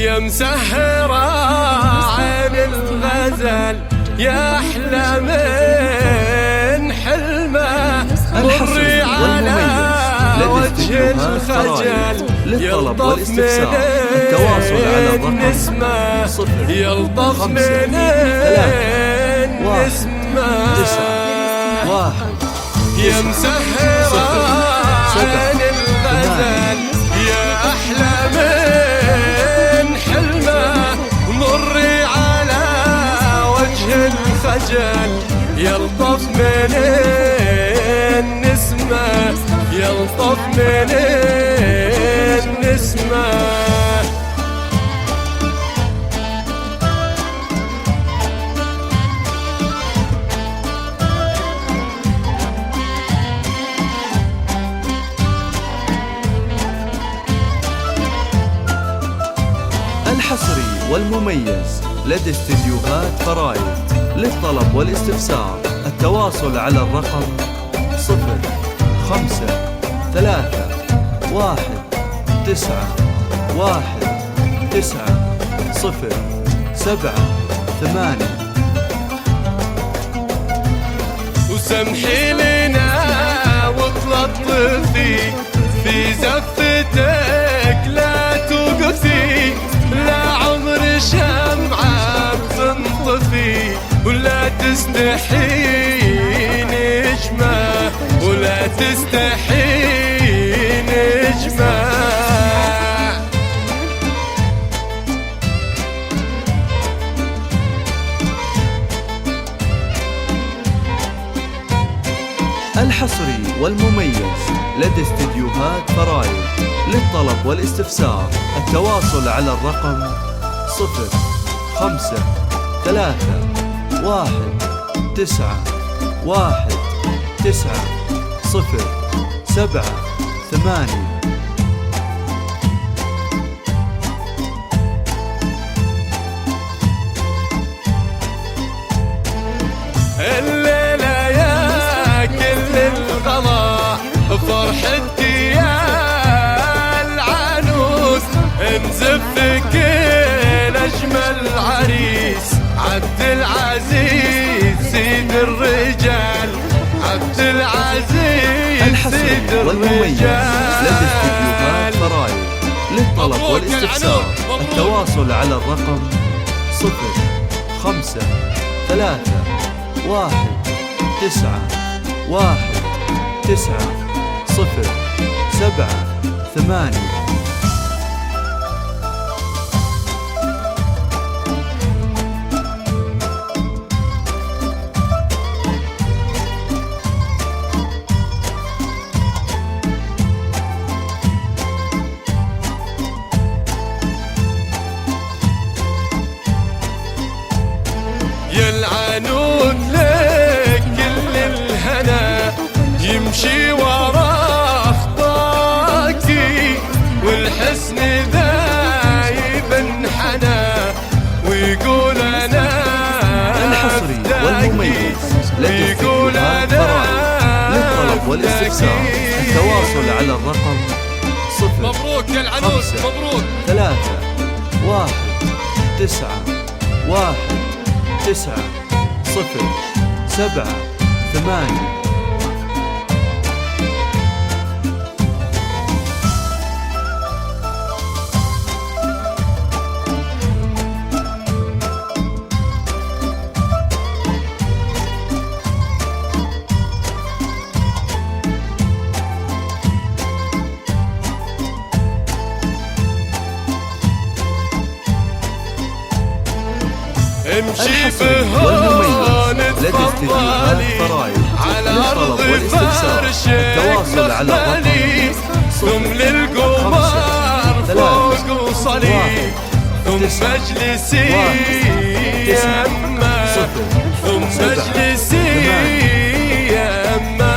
يا مسهرة عين الغزل يا أحلى من حلمه، مري على وجه الخجل يلطف من النسمة، يلطف من النسمة. يا مسهرة عين الغزل يا أحلى من حلمه، مري على وجه الخجل يلطف من النسمة، يلطف من النسمة. الحصري والمميز لدى استديوهات فرايد. للطلب والاستفسار التواصل على الرقم 0531919078. وسمحي لنا وتلطفي في زفتك لا توقفي، لا عمر شمعة بتنطفي ولا تستحي نجمة، ولا تستحي نجمة. الحصري والمميز لدى استديوهات فرايد. للطلب والاستفسار التواصل على الرقم 0531919078. الليلة يا كل الغلا فرحتي يا العنوس، نزفك الأجمل عريس عبد العزيز سيد الرجال، عبد العزيز سيد الرجال. لدى استديوهات فرايد. للطلب والاستفسار التواصل على الرقم 0531919078. يا العنود لك كل الهنا يمشي ورا خطاكي، والحسن ذايب انحنى ويقول انا الحصري والمميز لدى استديوهات فرايد. للطلب والاستفسار التواصل على الرقم مبروك يا العنود، مبروك. 319190778. امشي بهون تفضلي على أرض فرشك نفلي، ثم للقمر فوق وصلي، ثم اجلسي يمه، ثم اجلسي يمه.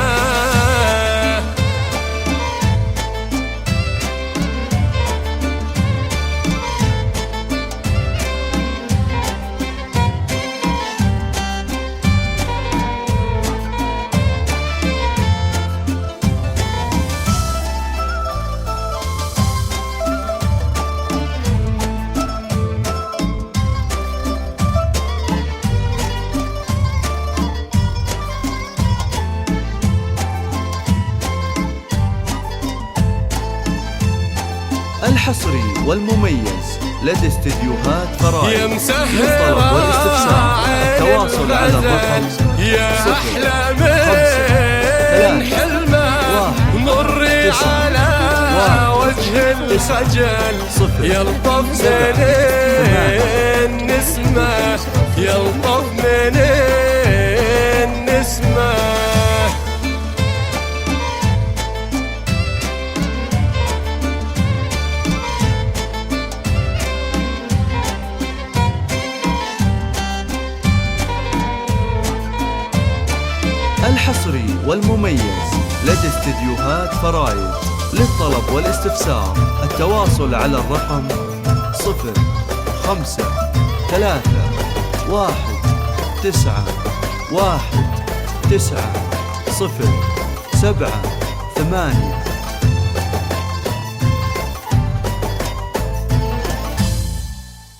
الحصري والمميز لدى استديوهات فرايد. يا مسهرة للطلب والاستفسار التواصل على الرقم يا 0 أحلى 5 من 3 حلمة 1 مري 9 على وجه الخجل يلطف من النسمة يلطف من النسمة. الحصري والمميز لدى استديوهات فرايد. للطلب والاستفسار التواصل على الرقم 0 5 3 1 9 1 9 0 7 8